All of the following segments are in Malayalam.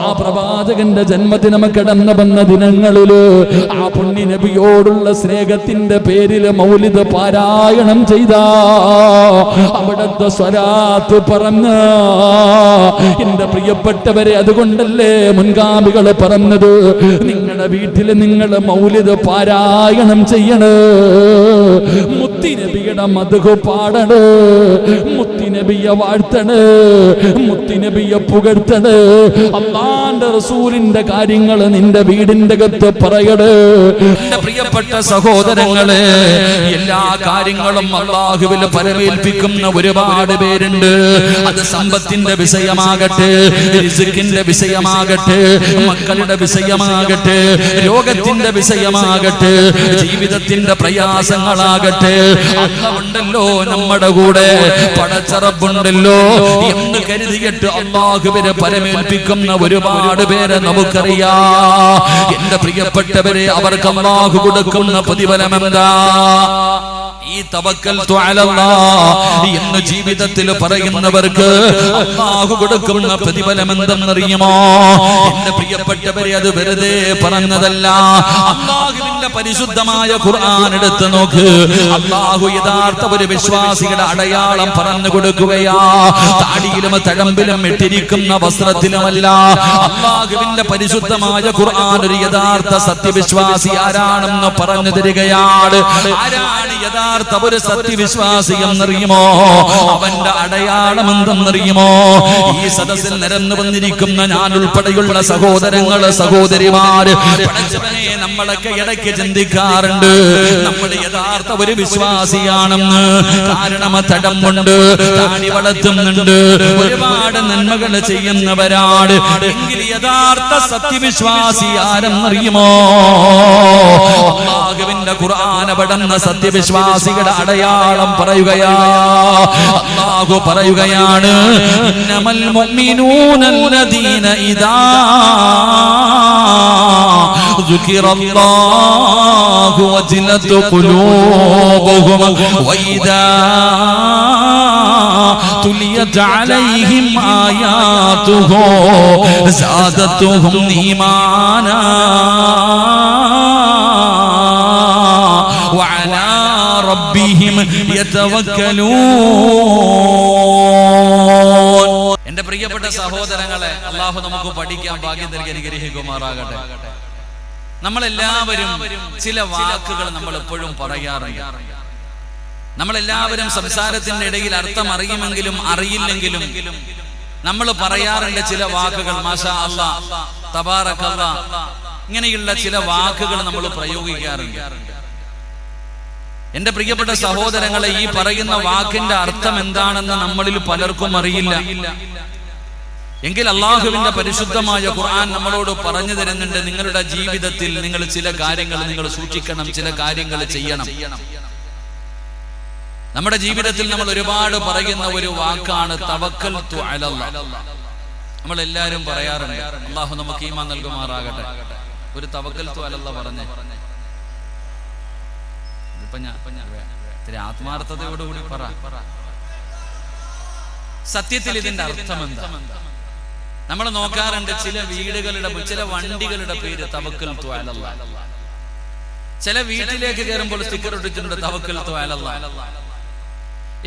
ആ പ്രവാചകന്റെ ജന്മദിനം കടന്നു വന്ന ദിനങ്ങളില് ആ പുണ്യ നബിയോടുള്ള സ്നേഹത്തിന്റെ പേരില് മൗലിദ് പാരായണം ചെയ്ത അവിടുത്തെ സ്വലാത്ത് പറഞ്ഞ എന്റെ പ്രിയപ്പെട്ടവരെ, അതുകൊണ്ടല്ലേ മുൻഗാമികൾ പറഞ്ഞത് നിങ്ങളുടെ വീട്ടില് നിങ്ങൾ മൗലിദ് പാരായണം ചെയ്യണ്, മുത്തിനബിയുടെ മദ്ഹ് പാടണ്, മുത്തിനബിയെ വാഴ്ത്തണ്, മുത്തിനബിയെ പുകഴ്ത്തണ്, അല്ലാഹുവിന്റെ റസൂലിന്റെ കാര്യങ്ങൾ നിന്റെ വീടിന്റെ അകത്ത് പറയട്. എന്റെ പ്രിയപ്പെട്ട സഹോദരങ്ങളെ, എല്ലാ കാര്യങ്ങളും അല്ലാഹുവിൽ പരമേൽപ്പിക്കുന്ന ഒരുപാട് പേരുണ്ട്. അത് സമ്പത്തിന്റെ വിഷയമാകട്ടെ, റിസ്കിന്റെ വിഷയമാകട്ടെ, മക്കളുടെ വിഷയമാകട്ടെ, രോഗത്തിന്റെ വിഷയമാകട്ടെ, ജീവിതത്തിന്റെ പ്രയാസങ്ങളാകട്ടെ, അല്ലാഹുണ്ടല്ലോ നമ്മുടെ കൂടെ, പടച്ചറബുണ്ടല്ലോ എന്ന് കരുതിയിട്ട് അല്ലാഹുവിനെ പരമേൽപ്പിക്കുന്ന ഒരുപാട് പേരെ നമുക്കറിയാം. എന്റെ പ്രിയപ്പെട്ടവരെ, അവർക്ക് അല്ലാഹു കൊടുക്കുന്ന പ്രതിഫലം എന്താ? ഈ തവക്കൽതു അലല്ലാഹ് എന്ന് ജീവിതത്തിൽ പറയുന്നവർക്ക് അല്ലാഹു കൊടുക്കുന്ന പ്രതിഫലം എന്തെന്നറിയുമോ? എന്റെ പ്രിയപ്പെട്ടവരെ, അത് വെറുതെ പറഞ്ഞതല്ല. അല്ലാഹുവിന്റെ പരിശുദ്ധമായ ഖുർആൻ എടുത്ത് നോക്ക്. അല്ലാഹു യഥാർത്ഥ ഒരു വിശ്വാസിയുടെ അടയാളം പറഞ്ഞു കൊടുക്കുകയാ. താടിയിലും തഴമ്പിലും ഇട്ടിരിക്കുന്ന വസ്ത്രത്തിലുമല്ല. അല്ലാഹുവിന്റെ പരിശുദ്ധമായ ഖുർആൻ ഒരു യഥാർത്ഥ സത്യവിശ്വാസി ആരാണെന്ന് പറഞ്ഞു തരികയാണ്. ആരാണ് യഥാർത്ഥ ഒരു സത്യവിശ്വാസി എന്നറിയുമോ? അവന്റെ അടയാളം എന്തെന്നറിയുമോ? ഈ സദസ്സിൽ നിരന്നു വന്നിരിക്കുന്ന ഞാൻ ഉൾപ്പെടെയുള്ള സഹോദരങ്ങള്, സഹോദരിമാര്, പഠിച്ചവനെ, നമ്മളൊക്കെ ഇടയ്ക്ക് ചിന്തിക്കാറുണ്ട് നമ്മൾ യഥാർത്ഥ ഒരു വിശ്വാസിയാണെന്ന്. കാരണം തടമുണ്ട്, താടി വളർത്തുന്നുണ്ട്, ഒരുപാട് നന്മകൾ ചെയ്യുന്നവരാണ്. എങ്കിൽ യഥാർത്ഥ സത്യവിശ്വാസി ആരെന്നറിയുമോ? അല്ലാഹുവിന്റെ ഖുർആൻ പഠിക്കുന്ന സത്യവിശ്വാസികളുടെ അടയാളം പറയുകയാ. അല്ലാഹു പറയുകയാണ്, ഇന്നമൽ മുഅ്മിനൂനല്ലദീന ഇദാ ദുകിറല്ലാഹു വജിലത് ഖുലൂബുഹും വഇദാ തുലിയത് അലൈഹിം ആയാതുഹു സാദത്തുഹും ഈമാനാ വഅലാ റബ്ബിഹിം യതവക്കലൂൻ. എന്റെ പ്രിയപ്പെട്ട സഹോദരങ്ങളെ, അല്ലാഹു നമുക്ക് പഠിക്കാൻ ഭാഗ്യം നൽകി അനുഗ്രഹിക്കുമാറാകട്ടെ. നമ്മളെല്ലാവരും ചില വാക്കുകൾ നമ്മൾ എപ്പോഴും പറയാറുണ്ട്. നമ്മളെല്ലാവരും സംസാരത്തിന്റെ ഇടയിൽ അർത്ഥം അറിയുമെങ്കിലും അറിയില്ലെങ്കിലും നമ്മൾ പറയാറുണ്ട് ചില വാക്കുകൾ. മാഷാ അല്ലാഹ്, തബാറക്കല്ലാഹ്, ഇങ്ങനെയുള്ള ചില വാക്കുകൾ നമ്മൾ പ്രയോഗിക്കാറുണ്ട്. എന്റെ പ്രിയപ്പെട്ട സഹോദരങ്ങളെ, ഈ പറയുന്ന വാക്കിന്റെ അർത്ഥം എന്താണെന്ന് നമ്മളിൽ പലർക്കും അറിയില്ല. എങ്കിൽ അല്ലാഹുവിന്റെ പരിശുദ്ധമായ ഖുർആൻ നമ്മളോട് പറഞ്ഞു തരുന്നുണ്ട്, നിങ്ങളുടെ ജീവിതത്തിൽ നിങ്ങൾ ചില കാര്യങ്ങൾ നിങ്ങൾ സൂക്ഷിക്കണം, ചില കാര്യങ്ങൾ ചെയ്യണം. നമ്മുടെ ജീവിതത്തിൽ നമ്മൾ ഒരുപാട് പറയുന്ന ഒരു വാക്കാണ് തവക്കൽതു അലല്ലാഹ്. നമ്മൾ എല്ലാവരും പറയാറുണ്ട്. അല്ലാഹു നമുക്ക് ഈമാൻ നൽകുമാറാകട്ടെ. ഒരു തവക്കൽതു അലല്ലാഹ് പറഞ്ഞേ. ഇത്തിരി ആത്മാർത്ഥതയോടുകൂടി പറ. സത്യത്തിൽ ഇതിന്റെ അർത്ഥം എന്താ? നമ്മൾ നോക്കാറുണ്ട് ചില വീടുകളുടെ, ചില വണ്ടികളുടെ പേര് തവക്കൽതു അലല്ലാഹ്. ചില വീട്ടിലേക്ക് കയറുമ്പോൾ സ്റ്റിക്കർ ഇട്ടിട്ടുണ്ട് തവക്കൽതു അലല്ലാഹ്.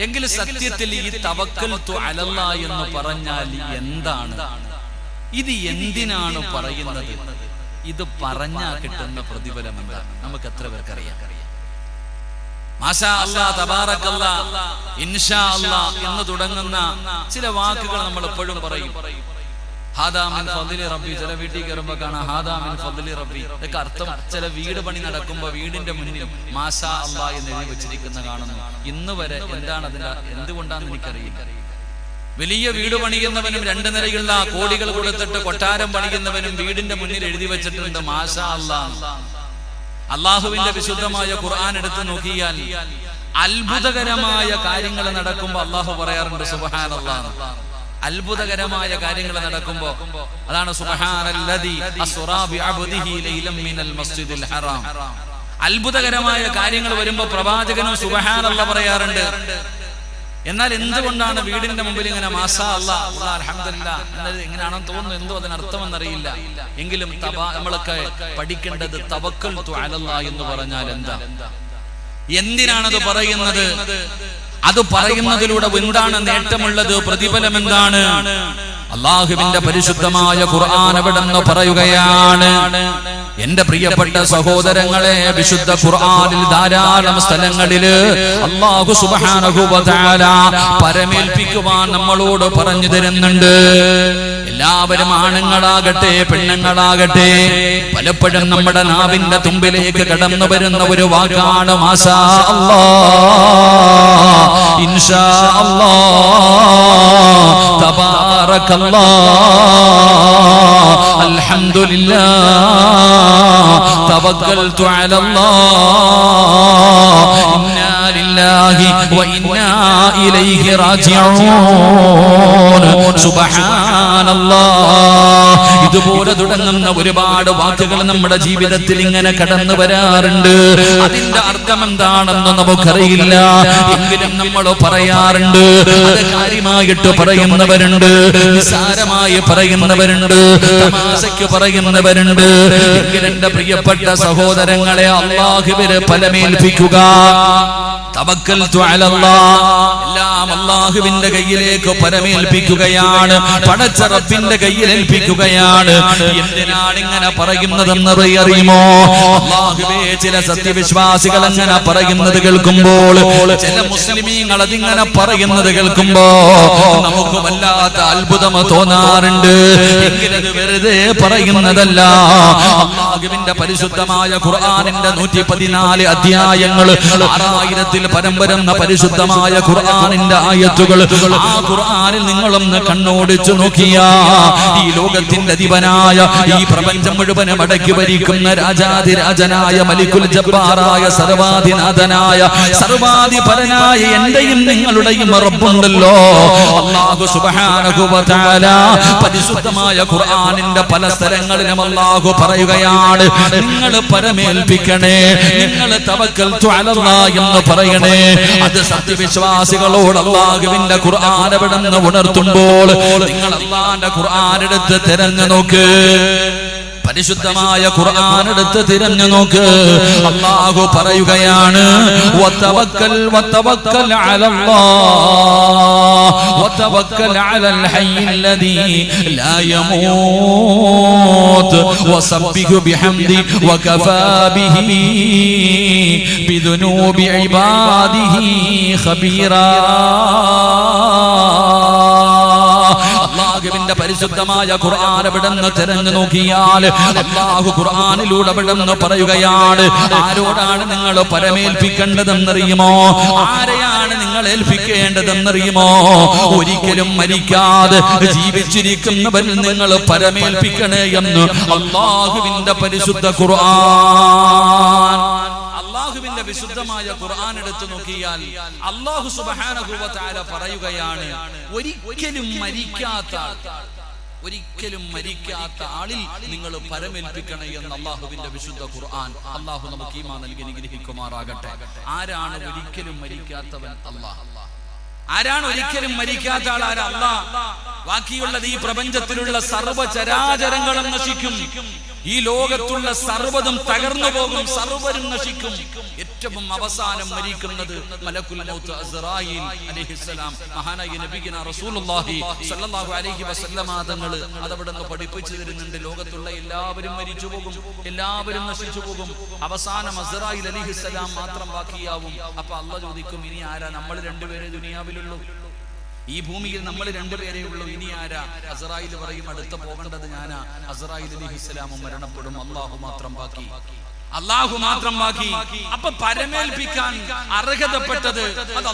എങ്കിൽ സത്യത്തിൽ ഈ തവക്കൽതു അലല്ലാഹ് എന്ന് പറഞ്ഞാൽ എന്താണ്? ഇത് എന്തിനാണ് പറയുന്നത്? ഇത് പറഞ്ഞാൽ കിട്ടുന്ന പ്രതിഫലം എന്താ? നമുക്ക് എത്ര പേർക്കറിയാം? മാഷാ അല്ലാഹ്, തബാറക്കല്ലാഹ്, ഇൻഷാ അല്ലാഹ് എന്ന് തുടങ്ങുന്ന ചില വാക്കുകൾ നമ്മൾ എപ്പോഴും പറയും. ഹാദാ മിൻ ഫദ്ലി റബ്ബി. ചില വീട്ടിൽ കയറുമ്പോൾ കാണാം ഹാദാ മിൻ ഫദ്ലി റബ്ബി. ഇതൊക്കെ അർത്ഥം ചില വീട് പണി നടക്കുമ്പോൾ വീടിന്റെ മുന്നിൽ മാഷാ അല്ലാഹ് എന്ന് എഴുതി വെച്ചിരിക്കുന്ന കാണുന്നു. ഇന്ന് വരെ എന്താണ് അതിന്റെ, എന്തുകൊണ്ടാണെന്ന് എനിക്കറിയില്ല. വലിയ വീട് പണിയുന്നവനും 2 നിലയുള്ള കോടികൾ കൊടുത്തിട്ട് കൊട്ടാരം പണിയുന്നവനും വീടിന്റെ മുന്നിൽ എഴുതി വെച്ചിട്ടുണ്ട് മാഷാ അല്ലാഹ്. അല്ലാഹുവിന്റെ വിശുദ്ധമായ ഖുർആൻ എടുത്തു നോക്കിയാൽ അത്ഭുതകരമായ കാര്യങ്ങൾ നടക്കുമ്പോൾ അല്ലാഹു പറയാറുണ്ട് സുബ്ഹാനല്ലാഹ്. അത്ഭുതകരമായ കാര്യങ്ങൾ നടക്കുമ്പോൾ അതാണ് സുബ്ഹാനല്ലദീ അസ്റാ ബിഅബ്ദിഹി ലൈലൻ മിനൽ മസ്ജിദിൽ ഹറാം. അത്ഭുതകരമായ കാര്യങ്ങൾ വരുമ്പോൾ പ്രവാചകനും സുബ്ഹാനല്ലാഹ് പറയാറുണ്ട്. എന്നാൽ എന്തുകൊണ്ടാണ് വീടിന്റെ മുമ്പിൽ ഇങ്ങനെ മാഷാ അല്ലാഹ് അൽഹംദുലില്ലാഹ് എന്നത് എങ്ങനെയാണെന്ന് തോന്നുന്നു, എന്തോ അതിന് അർത്ഥമെന്നറിയില്ല. എങ്കിലും നമ്മളൊക്കെ പഠിക്കേണ്ടത് തവക്കൽതു അലല്ലാഹ് എന്ന് പറഞ്ഞാൽ എന്താ, എന്തിനാണത് പറയുന്നത്, അത് പറയുന്നതിലൂടെ എന്താണ് നേട്ടമുള്ളത്, പ്രതിഫലം എന്താണ്? അല്ലാഹുവിന്റെ പരിശുദ്ധമായ ഖുർആൻ അവിടെന്ന് പറയുകയാണ്, എന്റെ പ്രിയപ്പെട്ട സഹോദരങ്ങളെ, വിശുദ്ധ ഖുർആനിൽ ധാരാളം സ്ഥലങ്ങളില് അല്ലാഹു സുബ്ഹാനഹു വ തആല പരമേൽപ്പിക്കുവാൻ നമ്മളോട് പറഞ്ഞു തരുന്നുണ്ട്. എല്ലാവരും ആണുങ്ങളാകട്ടെ പെണ്ണുങ്ങളാകട്ടെ പലപ്പോഴും നമ്മുടെ നാവിന്റെ തുമ്പിലേക്ക് കടന്നു വരുന്ന ഒരു വാക്കാണ് മാഷാ അല്ലാഹ്, ഇൻഷാ അല്ലാഹ്, തബാറകല്ലാഹ്, അൽഹംദുലില്ലാഹ്, തവക്കൽതു അലല്ലാഹ്, ഇന്നാ ലില്ലാഹി വ ഇന്നാ ഇലൈഹി റാജിഊൻ, സുബ്ഹാനല്ലാഹ്. ഇതുപോലെ തുടങ്ങുന്ന ഒരുപാട് വാക്കുകൾ നമ്മുടെ ജീവിതത്തിൽ ഇങ്ങനെ കടന്നു വരാറുണ്ട്. അതിന്റെ അർത്ഥം എന്താണെന്ന് നമുക്കറിയില്ല, എങ്കിലും നമ്മൾ പറയാറുണ്ട്. അത് കാര്യമായിട്ട് പറയുന്നവരുണ്ട്, നിസ്സാരമായി പറയുന്നവരുണ്ട്, തമാശയ്ക്ക് പറയുന്നവരുണ്ട്. എങ്കിലും എന്റെ പ്രിയപ്പെട്ട സഹോദരങ്ങളെ, അല്ലാഹുവിനെ ഫലമേൽപ്പിക്കുക, തവക്കൽതു അലല്ലാഹ്, എല്ലാം അല്ലാഹുവിന്റെ കയ്യിലേക്ക് പരമേൽപ്പിക്കുകയാണ്, പടച്ച റബ്ബിന്റെ കയ്യിൽ ഏൽപ്പിക്കുകയാണ്. എന്തിനാണ് ഇങ്ങനെ പറയുന്നതെന്ന് അറിയുമോ? അല്ലാഹുവേ, ചില സത്യവിശ്വാസികൾ അങ്ങനെ പറയുന്നത് കേൾക്കുമ്പോൾ, ചില മുസ്ലിമീങ്ങൾ അതിങ്ങനെ പറയുന്നത് കേൾക്കുമ്പോ നമുക്ക് വല്ലാത്ത അത്ഭുതം തോന്നാറുണ്ട്. എങ്കിലത് വെറുതെ പറയുന്നതല്ല. അല്ലാഹുവിന്റെ പരിശുദ്ധമായ ഖുർആനിന്റെ 114 അധ്യായങ്ങൾ, 6000-ൽ പരം വരുന്ന പരിശുദ്ധമായ ഖുർആനിന്റെ ആയത്തുകൾ, ആ ഖുർആനിൽ നിങ്ങളൊന്ന് കണ്ണോടിച്ചു നോക്കിയാ ഈ ലോകത്തിന്റെ അധിപനായ, ഈ പ്രപഞ്ചം മുഴുവനും അടക്കി ഭരിക്കുന്ന രാജാധിരാജനായ മലിക്കുൽ ജബ്ബാറായ സർവാധിനാഥനായ സർവാധിപരനായ എന്റെയും നിങ്ങളുടെയും റബ്ബുണ്ടല്ലോ, അല്ലാഹു സുബ്ഹാനഹു വ തആല പരിശുദ്ധമായ ഖുർആനിന്റെ പല സ്ഥലങ്ങളിലും അല്ലാഹു പറയുകയാണ്, നിങ്ങൾ പരമേൽപ്പിക്കണേ, നിങ്ങൾ തവക്കൽതു അലല്ലാഹ് എന്ന് പറയണേ. അത് സത്യവിശ്വാസികളോട് അല്ലാഹുവിന്റെ ഖുർആൻ എവിടെന്ന് ഉണർത്തുമ്പോൾ നിങ്ങൾ അല്ലാഹുവിന്റെ ഖുർആൻ എടുത്ത് തിരഞ്ഞു നോക്ക്, പരിശുദ്ധമായ ഖുർആൻ എടുത്ത് തിരഞ്ഞു നോക്ക്. അല്ലാഹു പറയുകയാണ്, വതവക്കൽ വതവക്കൽ അലല്ലാഹ് വതവക്കൽ അലൽ ഹയ്യില്ലദീ ലാ യമൂത് വസബ്ബിഹു ബിഹംദി വകഫാ ബിഹി ബിദുനൂബി ഇബാദിഹി ഖബീറാ. അല്ലാഹുവിന്റെ പരിശുദ്ധമായ ഖുർആൻ എവിടെന്ന് തിരഞ്ഞു നോക്കിയാൽ അല്ലാഹു ഖുർആനിലൂടെ എവിടെന്ന് പറയുകയാണ്, ആരോടാണ് നിങ്ങൾ പരമേൽപ്പിക്കേണ്ടതെന്നറിയുമോ? ആരെയാണ് നിങ്ങൾ ഏൽപ്പിക്കേണ്ടതെന്നറിയുമോ? ഒരിക്കലും മരിക്കാതെ ജീവിച്ചിരിക്കുന്നവരിൽ നിങ്ങൾ പരമേൽപ്പിക്കണേ എന്ന് അല്ലാഹുവിന്റെ പരിശുദ്ധ ഖുർആൻ. അല്ലാഹുവിന്റെ വിശുദ്ധമായ ഖുർആൻ എടുത്തു നോക്കിയാൽ അല്ലാഹു സുബ്ഹാനഹു വ തആല പറയുകയാണ്, ഒരിക്കലും മരിക്കാത്ത ആളിൽ നിങ്ങൾ പരമേൽപ്പിക്കണേ എന്ന് അല്ലാഹുവിന്റെ വിശുദ്ധ ഖുർആൻ. അല്ലാഹു നമുക്ക് ഈമാൻ നൽകി അനുഗ്രഹിക്കുമാറാകട്ടെ. ആരാണ് ഒരിക്കലും മരിക്കാത്തവൻ? അല്ലാഹ്. ആരാണ് ഒരിക്കലും മരിക്കാത്ത ആൾ? ആരാ? അല്ലാഹ്. ബാക്കിയുള്ളത് ഈ പ്രപഞ്ചത്തിലുള്ള സർവ്വചരാചരങ്ങളും നശിക്കും, ഈ ലോകത്തുള്ള സർവ്വതും തകർന്നു പോകും, സർവ്വരും നശിക്കും. ഏറ്റവും അവസാനം മരിക്കുന്നത് മലക്കുൽ മൗത്ത് അസ്റായീൽ അലൈഹിസ്സലാം. മഹാനായ നബിയുനാ റസൂലുള്ളാഹി സ്വല്ലല്ലാഹു അലൈഹി വസല്ലമ തങ്ങൾ അതവിടുന്ന് പഠിപ്പിച്ചു തരുന്നുണ്ട്, ലോകത്തുള്ള എല്ലാവരും മരിച്ചു പോകും, എല്ലാവരും നശിച്ചു പോകും, അവസാനം അസ്റായീൽ അലൈഹിസ്സലാം മാത്രം ബാക്കിയാവും. അപ്പൊ അല്ലാഹ് ചോദിക്കും, ഇനി ആരാ? നമ്മൾ രണ്ടുപേരെ ദുനിയാവിലുള്ളൂ, ഈ ഭൂമിയിൽ നമ്മൾ രണ്ടുപേരേ ഉള്ളൂ, ഇനി ആരാ? അസ്റായീൽ പറയും, അടുത്ത് പോകേണ്ടത് ഞാനാ. അസ്റായീൽ അലൈഹിസ്സലാം മരണപ്പെടും, അല്ലാഹു മാത്രം ബാക്കി, അല്ലാഹു മാത്രം ബാക്കി. അപ്പൊ പരമേൽപ്പിക്കാൻ അർഹതപ്പെട്ടത് അത്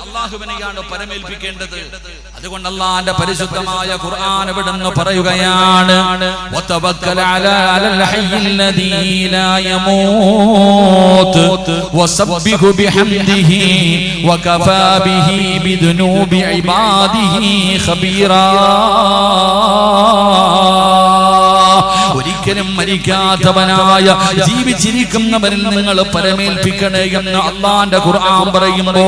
അല്ലാഹുവിനെയാണ് പരമേൽപ്പിക്കേണ്ടത്. അതുകൊണ്ട് അല്ലാഹുവിന്റെ പരിശുദ്ധമായ ഖുർആൻ എവിടെന്ന് പറയുകയാണ്, വതവക്കൽ അലൽ ഹയ്യില്ലദീ ലാ യമൂത് വസബ്ബിഹു ബിഹംദിഹി വകഫാ ബിഹി ബിദുനൂബി ഇബാദിഹി ഖബീറാ. ഒരിക്കലും മരിക്കാത്തവനായ ജീവിച്ചിരിക്കുന്നവരിൽ നിങ്ങൾ പരമേൽപ്പിക്കണേ എന്ന് അള്ളാന്റെ ഖുർആൻ പറയുമ്പോ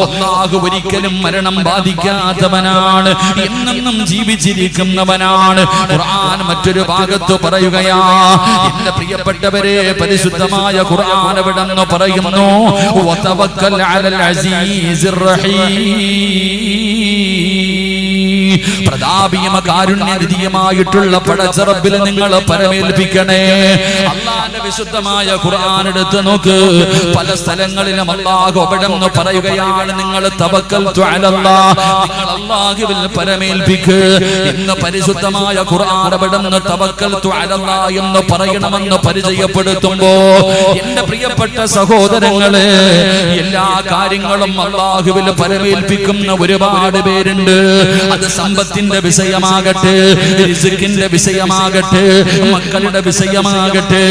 അല്ലാഹു ഒരിക്കലും മരണം ബാധിക്കാത്തവനാണ്, എന്നെന്നും ജീവിച്ചിരിക്കുന്നവനാണ്. ഖുർആൻ മറ്റൊരു ഭാഗത്ത് പറയുകയാ, എന്റെ പ്രിയപ്പെട്ടവരെ, പരിശുദ്ധമായ ഖുർആൻ എവിടെന്ന് പറയുന്നു, വതവക്കൽ അലൽ അസീസിർ റഹീം, പ്രതാപിയും കാരുണ്യനിധിയുമായിട്ടുള്ള പടച്ച റബ്ബിൽ നിങ്ങൾ പരമേൽപ്പിക്കണേ. അല്ലാഹുവിന്റെ വിശുദ്ധമായ ഖുർആൻ എടുത്ത് നോക്ക്, പല സ്ഥലങ്ങളിലും അല്ലാഹു അവിടെന്ന് പറയുകയാണ്, നിങ്ങൾ തവക്കൽതു അലല്ലാഹ്, നിങ്ങൾ അല്ലാഹുവിൽ പരമേൽപ്പിക്ക് എന്ന് പരിശുദ്ധമായ ഖുർആൻ അവിടെന്ന് തവക്കൽതു അലല്ലാഹ് എന്ന് പറയണമെന്ന് പരിചയപ്പെടുത്തുമ്പോ എന്റെ പ്രിയപ്പെട്ട സഹോദരങ്ങളെ, എല്ലാ കാര്യങ്ങളും അല്ലാഹുവിൽ പരമേൽപ്പിക്കുന്ന ഒരുപാട് പേരുണ്ട്. അത് സമ്പത്തിന്റെ വിഷയമാകട്ടെ, റിസ്കിന്റെ വിഷയമാകട്ടെ, മക്കളുടെ വിഷയമാകട്ടെ,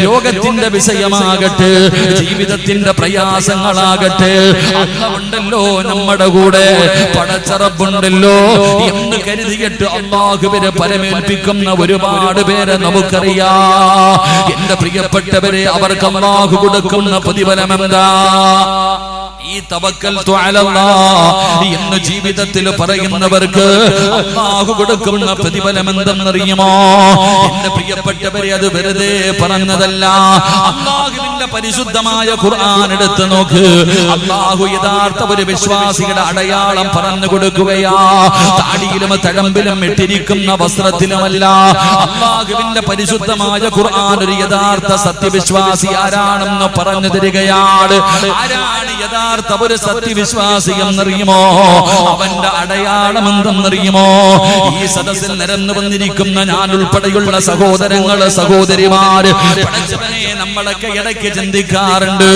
രോഗത്തിന്റെ വിഷയമാകട്ടെ, ജീവിതത്തിന്റെ പ്രയാസങ്ങളാകട്ടെ, അല്ലാഹുണ്ടല്ലോ നമ്മുടെ കൂടെ, പടച്ച റബ്ബുണ്ടല്ലോ എന്ന് കരുതിയിട്ട് അല്ലാഹുവിനെ പരമേൽപ്പിക്കുന്ന ഒരുപാട് പേരെ നമുക്കറിയാം. എന്റെ പ്രിയപ്പെട്ടവരെ, അവർക്ക് അല്ലാഹു കൊടുക്കുന്ന പ്രതിഫലം എന്താ? ഈ തവക്കൽതു അലല്ലാഹ് എന്ന് ജീവിതത്തിൽ പറയുന്നവർക്ക് അല്ലാഹു കൊടുക്കുന്ന പ്രതിഫലം എന്തെന്നറിയുമോ? എന്റെ പ്രിയപ്പെട്ടവരെ, അത് വെറുതെ പറഞ്ഞതല്ല. അല്ലാഹുവിന്റെ പരിശുദ്ധമായ ഖുർആൻ എടുത്ത് നോക്ക്, അല്ലാഹു യഥാർത്ഥ ഒരു വിശ്വാസിയുടെ അടയാളം പറഞ്ഞു കൊടുക്കുകയാ. താടിയിലും തഴമ്പിലും ഇട്ടിരിക്കുന്ന വസ്ത്രത്തിലുമല്ല. അല്ലാഹുവിന്റെ പരിശുദ്ധമായ ഖുർആൻ ഒരു യഥാർത്ഥ സത്യവിശ്വാസി ആരാണെന്ന് പറഞ്ഞു തരികയാണ്. ആരാണ് യഥാർത്ഥ ഒരു സത്യവിശ്വാസി എന്നറിയുമോ? അവന്റെ അടയാളം എന്തെന്നറിയുമോ? ഈ സദസ്സിൽ നിരന്നു വന്നിരിക്കുന്ന ഞാൻ ഉൾപ്പെടെയുള്ള സഹോദരങ്ങള്, സഹോദരിമാര്, പടച്ചവനെ, നമ്മളൊക്കെ ഇടയ്ക്ക് ചിന്തിക്കാറുണ്ട്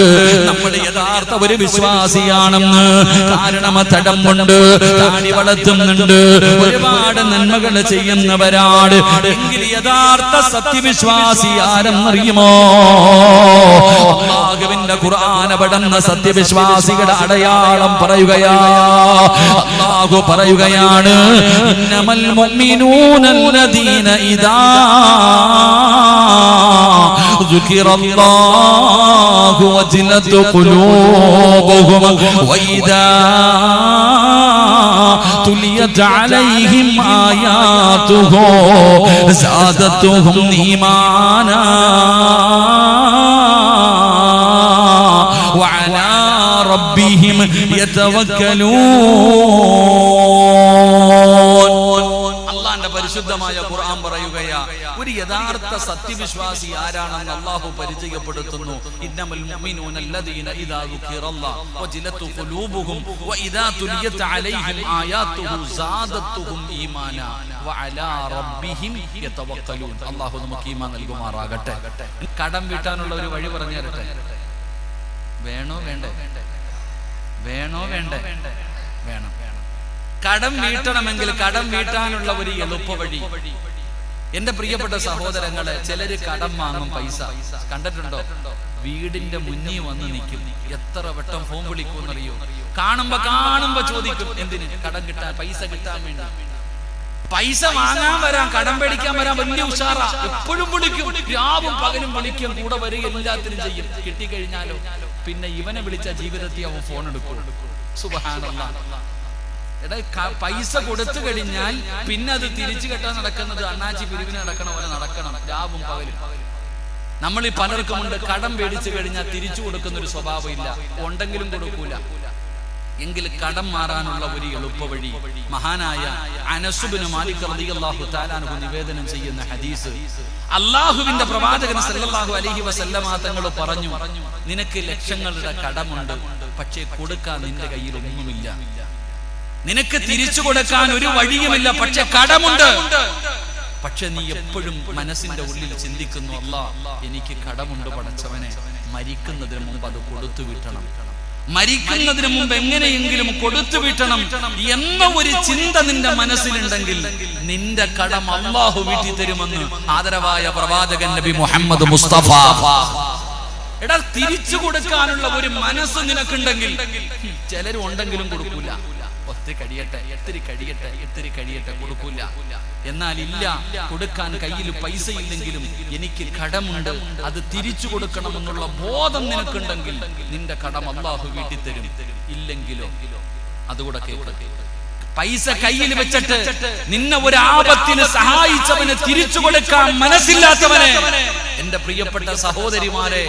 നമ്മൾ യഥാർത്ഥ ഒരു വിശ്വാസിയാണെന്ന്. കാരണം തടം കൊണ്ട്, താടി വളർത്തുന്നുണ്ട്, ഒരുപാട് നന്മകൾ ചെയ്യുന്നവരാണ്. എങ്കിൽ യഥാർത്ഥ സത്യവിശ്വാസി ആരെന്നറിയുമോ? അല്ലാഹുവിന്റെ ഖുർആൻ അവിടുന്ന് സത്യവിശ്വാസികളുടെ അടയാളം പറയുകയാ. അല്ലാഹു പറയുകയാണ്, ഇന്നമൽ മുഅ്മിനൂനല്ലദീന ഇദാ ദുകിറല്ലാഹു വജിലത് ഖുലൂബുഹും വഇദാ തുലിയത് അലൈഹിം ആയാതുഹു സാദത്തുഹും ഈമാനാ വഅലാ റബ്ബിഹിം യതവക്കലൂൻ. അല്ലാഹുവിന്റെ പരിശുദ്ധമായ ഖുർആൻ പറയുകയാ, ഒരു യഥാർത്ഥ സത്യവിശ്വാസി ആരാണെന്ന് അല്ലാഹു പരിചയപ്പെടുത്തുന്നു. ഇന്നമൽ മുഅ്മിനൂനല്ലദീന ഇദാ ദുകിറല്ലാഹു വജിലത് ഖുലൂബുഹും വഇദാ തുലിയത് അലൈഹിം ആയാതുഹു സാദത്തുഹും ഈമാനാ വഅലാ റബ്ബിഹിം യതവക്കലൂൻ. അല്ലാഹു നമുക്ക് ഈമാൻ നൽകുമാറാകട്ടെ. കടം വീട്ടാനുള്ള ഒരു വഴി പറഞ്ഞു തരട്ടെ. വേണോ വേണ്ടേ? വേണോ വേണ്ടേ? വേണം. കടം വീട്ടണമെങ്കിൽ കടം വീട്ടാനുള്ള ഒരു എളുപ്പ വഴി, എന്റെ പ്രിയപ്പെട്ട സഹോദരങ്ങളെ, ചിലര് കടം വാങ്ങും പൈസ. കണ്ടിട്ടുണ്ടോ? വീടിന്റെ മുന്നിൽ വന്ന് നിൽക്കും. എത്ര വട്ടം ഫോൺ വിളിക്കുമെന്നറിയോ? കാണുമ്പോ ചോദിക്കും, എന്തിന്? കടം കിട്ടാൻ, പൈസ കിട്ടാൻ വേണ്ടി. പൈസ വാങ്ങാൻ വരാം, കടം പേടിക്കാൻ വരാൻ വലിയ ഉഷാറാ. എപ്പോഴും വിളിക്കും, രാവും പകലും വിളിക്കും, കൂടെ വരിക, എല്ലാത്തിനും ചെയ്യും. കിട്ടിക്കഴിഞ്ഞാലോ പിന്നെ ഇവനെ വിളിച്ച ജീവിതത്തിൽ അവൻ ഫോൺ എടുക്കും. സുബ്ഹാനല്ലാഹ്. എടാ, പൈസ കൊടുത്തു കഴിഞ്ഞാൽ പിന്നെ അത് തിരിച്ചു കെട്ടാൻ നടക്കുന്നത് അണ്ണാച്ചി പിരിവിന് നടക്കണ പോലെ നടക്കണം, രാവും പകലും. നമ്മൾ ഈ പലർക്കുമുണ്ട്, കടം പേടിച്ചു കഴിഞ്ഞാൽ തിരിച്ചു കൊടുക്കുന്ന ഒരു സ്വഭാവം ഇല്ല, ഉണ്ടെങ്കിലും കൊടുക്കൂല. എങ്കിൽ കടം മാറാനുള്ള ഒരു എളുപ്പ വഴി മഹാനായ അനസ് ഇബ്നു മാലിക് റളിയല്ലാഹു തആല അൻഹു നിവേദനം ചെയ്യുന്ന ഹദീസ്. അല്ലാഹുവിന്റെ പ്രവാചകൻ സല്ലല്ലാഹു അലൈഹി വസല്ലമ തങ്ങൾ പറഞ്ഞു, നിനക്ക് ലക്ഷങ്ങളുടെ കടമുണ്ട്, പക്ഷേ കൊടുക്കാൻ നിന്റെ കയ്യിൽ ഒന്നുമില്ല. നിനക്ക് തിരിച്ചു കൊടുക്കാൻ ഒരു വഴിയുമില്ല, പക്ഷെ കടമുണ്ട്. പക്ഷെ നീ എപ്പോഴും മനസ്സിന്റെ ഉള്ളിൽ ചിന്തിക്കുന്നു, അല്ലാഹ് എനിക്ക് കടമുണ്ട് പടച്ചവനെ, മരിക്കുന്നതിന് മുമ്പ് അത് കൊടുത്തു വിട്ടണം, മരിക്കുന്നതിന് മുമ്പ് എങ്ങനെയെങ്കിലും കൊടുത്തു വിട്ടണം എന്ന ഒരു ചിന്ത നിന്റെ മനസ്സിലുണ്ടെങ്കിൽ നിന്റെ കടം അല്ലാഹു വീട്ടി തരുമെന്ന് ആദരവായ പ്രവാചകൻ നബി മുഹമ്മദ് മുസ്തഫ. എടാ, തിരിച്ചു കൊടുക്കാനുള്ള ഒരു മനസ്സ് നിനക്കുണ്ടെങ്കിൽ, ചിലരും ഉണ്ടെങ്കിലും കൊടുക്കൂല. ഇത്തിരി കഴിയട്ടെ കൊടുക്കൂല. എന്നാൽ ഇല്ല, കൊടുക്കാൻ കയ്യിൽ പൈസ ഇല്ലെങ്കിലും എനിക്ക് കടമുണ്ട്, അത് തിരിച്ചു കൊടുക്കണമെന്നുള്ള ബോധം നിനക്കുണ്ടെങ്കിൽ നിന്റെ കടം അല്ലാഹു വീട്ടി തരും. ഇല്ലെങ്കിലോ അതുകൂടെ കേൾക്കുക. പൈസ കയ്യിൽ വെച്ചിട്ട് നിന്നെ ഒരു ആപത്തിന് സഹായിച്ചവന് തിരിച്ചു കൊടുക്കാൻ മനസ്സില്ലാത്തവനെ, എന്റെ പ്രിയപ്പെട്ട സഹോദരിമാരെ,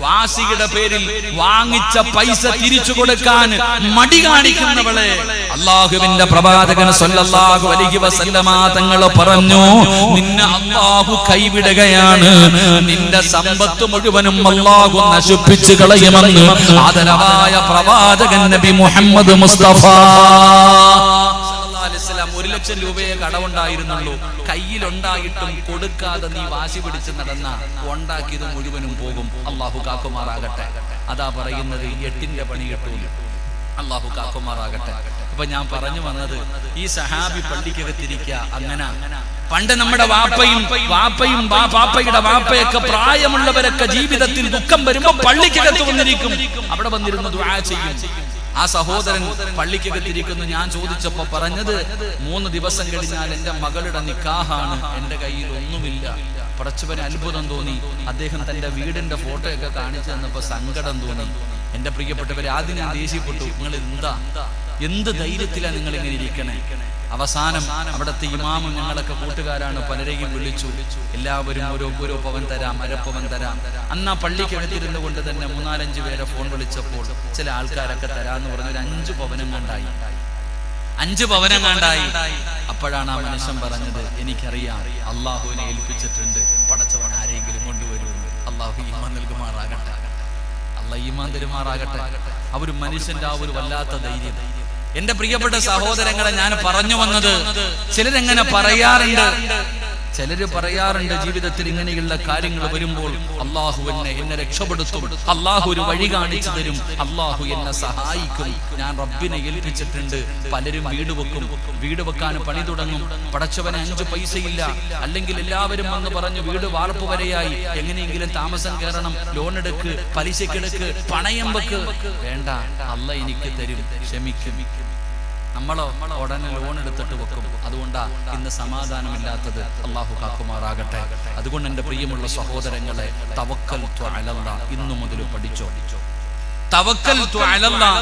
വാശിയുടെ പേരിൽ വാങ്ങിച്ച പൈസ തിരിച്ചു കൊടുക്കാൻ മടി കാണിക്കുന്നവളെ അല്ലാഹുവിന്റെ പ്രവാചകൻ സല്ലല്ലാഹു അലൈഹി വസല്ലമ തങ്ങൾ പറഞ്ഞു, നിന്നെ അല്ലാഹു കൈവിടുകയാണ്, നിന്റെ സമ്പത്ത് മുഴുവനും അല്ലാഹു നശിപ്പിച്ചു കളയുമെന്ന് ആദരവായ പ്രവാചകൻ നബി മുഹമ്മദ് മുസ്തഫ 1 ലക്ഷം രൂപയെ കടമുണ്ടായിരുന്നുള്ളൂ. കയ്യിലുണ്ടായിട്ടും കൊടുക്കാതെ നീ വാശി പിടിച്ച് നടന്ന ഉണ്ടാക്കിയത് മുഴുവനും പോകും. അല്ലാഹു കാക്കുമാറാകട്ടെ. അതാ പറയുന്നത്, 8ന്റെ പണി കിട്ടൂല. അല്ലാഹു കാക്കുമാറാകട്ടെ. അപ്പൊ ഞാൻ പറഞ്ഞു വന്നത്, ഈ സഹാബി പള്ളിക്കകത്തിരിക്കുക. അങ്ങനെ പണ്ട് നമ്മുടെ വാപ്പയും വാപ്പയുടെ വാപ്പയൊക്കെ പ്രായമുള്ളവരൊക്കെ ജീവിതത്തിൽ ദുഃഖം വരുമ്പോ പള്ളിക്കകത്ത് വന്നിരിക്കും. അവിടെ വന്നിരുന്ന് ദുആ ചെയ്യും. ആ സഹോദരൻ പള്ളിക്കകത്തിരിക്കുന്നു. ഞാൻ ചോദിച്ചപ്പോ പറഞ്ഞത്, 3 ദിവസം കഴിഞ്ഞാൽ എന്റെ മകളുടെ നിക്കാഹാണ്, എന്റെ കയ്യിൽ ഒന്നുമില്ല. പടച്ചവന് അത്ഭുതം തോന്നി. അദ്ദേഹം തന്റെ വീടിന്റെ ഫോട്ടോയൊക്കെ കാണിച്ചു തന്നപ്പോ സങ്കടം തോന്നി. എന്റെ പ്രിയപ്പെട്ടവരെ, ആദ്യം ഞാൻ ദേഷ്യപ്പെട്ടു. നിങ്ങൾ എന്ത് ധൈര്യത്തിലാണ് നിങ്ങൾ ഇങ്ങനെ ഇരിക്കണേ? അവസാനം അവിടുത്തെ ഇമാമും ഞങ്ങളൊക്കെ കൂട്ടുകാരാണ്, പലരെയും വിളിച്ചു. എല്ലാവരും ഓരോ പവൻ തരാം, അരപ്പവൻ തരാം. അന്ന് ആ പള്ളിക്കകത്തിരുന്നു കൊണ്ട് തന്നെ 3-4 പേരെ ഫോൺ വിളിച്ചപ്പോൾ ചില ആൾക്കാരൊക്കെ തരാന്ന് പറഞ്ഞൊരു 5 പവനം കണ്ടായി. അപ്പോഴാണ് ആ മനുഷ്യൻ പറഞ്ഞത്, എനിക്കറിയാം അള്ളാഹുവിനെ ഏൽപ്പിച്ചിട്ടുണ്ട്, പടച്ചവൻ ആരെങ്കിലും കൊണ്ടുവരുമെന്ന്. അള്ളാഹു ഈമാൻ നൽകുമാറാകട്ടെ, അള്ളാഹ് ഈമാൻ തരുമാറാകട്ടെ. ആ ഒരു മനുഷ്യന്റെ ആ ഒരു വല്ലാത്ത ധൈര്യം. എന്റെ പ്രിയപ്പെട്ട സഹോദരങ്ങളെ, ഞാൻ പറഞ്ഞു വന്നത്, ചിലരെങ്ങനെ പറയാറുണ്ട് ജീവിതത്തിൽ ഇങ്ങനെയുള്ള കാര്യങ്ങൾ വരുമ്പോൾ, അള്ളാഹു എന്നെ രക്ഷപ്പെടുത്തും, അള്ളാഹു ഒരു വഴി കാണിച്ചു തരും, അള്ളാഹു എന്നെ സഹായിക്കും, ഞാൻ റബ്ബിനെ ഏൽപ്പിച്ചിട്ടുണ്ട്. പലരും വീട് വെക്കാൻ പണി തുടങ്ങും. പടച്ചവന് 5 പൈസയില്ല, അല്ലെങ്കിൽ എല്ലാവരും വന്ന് പറഞ്ഞു വീട് വാർപ്പ് വരെയായി, എങ്ങനെയെങ്കിലും താമസം കയറണം, ലോൺ എടുക്ക്, പലിശക്കെടുക്ക്, പണയം വെക്ക്. വേണ്ട, അള്ളാഹ് എനിക്ക് തരും, ക്ഷമിക്കും. നമ്മളോ ഉടനെ ലോൺ എടുത്തിട്ട് വെക്കും. അതുകൊണ്ടാ ഇന്ന് സമാധാനമില്ലാത്തത്. അള്ളാഹു കാക്കുമാറാകട്ടെ. അതുകൊണ്ട് എന്റെ പ്രിയമുള്ള സഹോദരങ്ങളെ, തവക്കൽതു അലല്ലാഹ് ഇന്നു മുതൽ പഠിച്ചോ. തവക്കൽതു അലല്ലാഹ്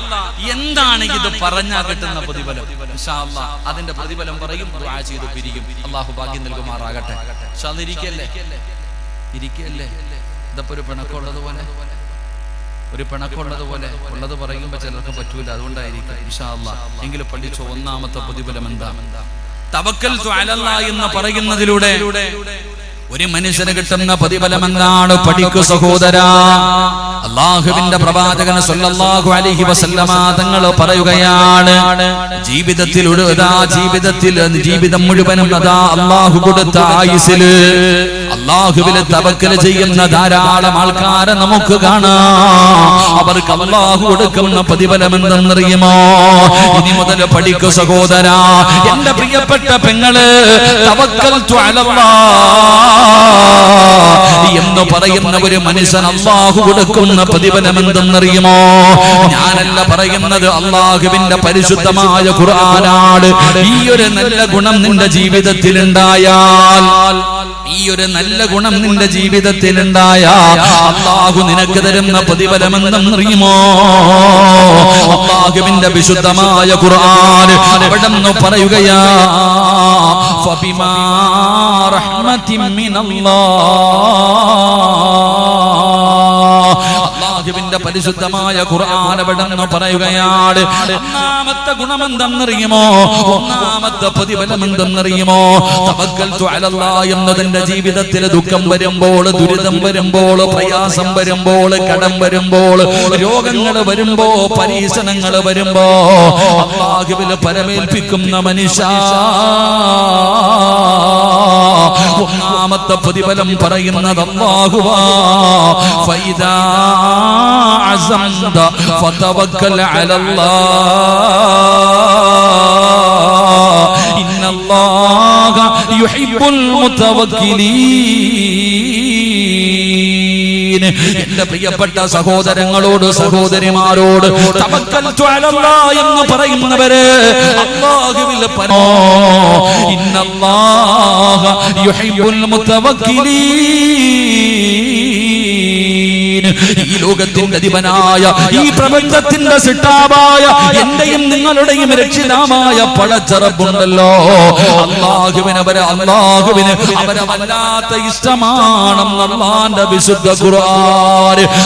എന്താണ്? ഇത് പറഞ്ഞാൽ കിട്ടുന്ന പ്രതിഫലം. ഇൻഷാ അല്ലാഹ് അതിന്റെ പ്രതിഫലം പറയും, ദുആ ചെയ്തു പിരിയും. അള്ളാഹു ഭാഗ്യം നൽകുമാറാകട്ടെ. ഇൻഷാ അല്ലാഹ് ഇരിക്കല്ലേ. ഇതപ്പോ ഒരു പിണക്കമുള്ളതുപോലെ ഉള്ളത് പറയുമ്പോ ചിലർക്ക് പറ്റൂല, അതുകൊണ്ടായിരിക്കും. ഇൻഷാ അല്ലാഹ് എങ്കിലും പഠിച്ചോ. ഒന്നാമത്തെ പ്രതിഫലം എന്താ? തവക്കൽതു അലല്ലാഹ് എന്ന് പറയുന്നതിലൂടെ ഒരു മനുഷ്യന് കിട്ടുന്ന പ്രതിഫലം എന്താണ്? പഠിക്കു സഹോദരാ. അല്ലാഹുവിന്റെ പ്രവാചകൻ സല്ലല്ലാഹു അലൈഹി വസല്ലമ തങ്ങൾ പറയുകയാണ്, ജീവിതം മുഴുവനും അല്ലാഹു കൊടുത്ത ആയുസ്സിൽ അല്ലാഹുവിൽ തവക്കൽ ചെയ്യുന്ന ധാരാളം ആൾക്കാരെ നമുക്ക് കാണാം. അവർക്ക് അല്ലാഹു കൊടുക്കുന്ന പ്രതിഫലം എന്തെന്നറിയുമോ? ഇനി മുതൽ പഠിക്കു സഹോദരാ. എന്റെ പ്രിയപ്പെട്ട പെങ്ങള്, തവക്കൽതു അലല്ലാഹ് എന്ന് പറയുന്ന ഒരു മനുഷ്യൻ അല്ലാഹു കൊടുക്കുന്ന പ്രതിഫലം എന്തെന്നറിയുമോ? ഞാനല്ല പറയുന്നത്, അല്ലാഹുവിന്റെ പരിശുദ്ധമായ ഖുർആനാണ്. ഈ ഒരു നല്ല ഗുണം നിന്റെ ജീവിതത്തിൽ ഉണ്ടായാൽ, അല്ലാഹു നിനക്ക് തരുന്ന പ്രതിഫലം എന്തെന്നറിയുമോ? അല്ലാഹുവിന്റെ വിശുദ്ധമായ ഖുർആൻ അവിടെന്ന് പറയുകയാ, ഫബിമാ റഹ്മത്തിൻ അല്ലാഹുവിന്റെ പരിശുദ്ധമായ ഖുർആൻ അവിടെന്ന് പറയുകയാണ്, ഒന്നാമത്തെ ഗുണം എന്തെന്നറിയുമോ? ഒന്നാമത്തെ പ്രതിഫലം എന്തെന്നറിയുമോ? തവക്കൽതു അലല്ലാഹ് എന്നതിന്റെ ജീവിതത്തിൽ ദുഃഖം വരുമ്പോൾ, ദുരിതം വരുമ്പോൾ, പ്രയാസം വരുമ്പോൾ, കടം വരുമ്പോൾ, രോഗങ്ങൾ വരുമ്പോ, പരീക്ഷണങ്ങൾ വരുമ്പോ അല്ലാഹുവിൽ പരമേൽപ്പിക്കുന്ന മനുഷ്യ, ഒന്നാമത്തെ പ്രതിഫലം പറയുന്നത് അല്ലാഹുവാ. ഫൈദാ അസംത ഫതവക്കൽ അലല്ലാഹ് ഇന്നല്ലാഹ യുഹിബ്ബുൽ മുതവക്കിലീൻ. എന്റെ പ്രിയപ്പെട്ട സഹോദരങ്ങളോട് സഹോദരിമാരോട് തവക്കൽതു അലല്ലാഹ് എന്ന് പറയുന്നവരെ അല്ലാഹുവിൽ ഇന്നല്ലാഹ യുഹിബ്ബുൽ മുതവക്കിലീൻ. ഈ ലോകത്തിന്റെ അധിപനായ ഈ പ്രപഞ്ചത്തിന്റെ സൃഷ്ടാവായ എന്റെയും നിങ്ങളുടെയും രക്ഷിതാവായ പടച്ചറബുണ്ടല്ലോ, അല്ലാഹുവിന് അവരെ വല്ലാത്ത ഇഷ്ടമാണെന്ന് അല്ലാഹുവിന്റെ വിശുദ്ധ ഖുർആൻ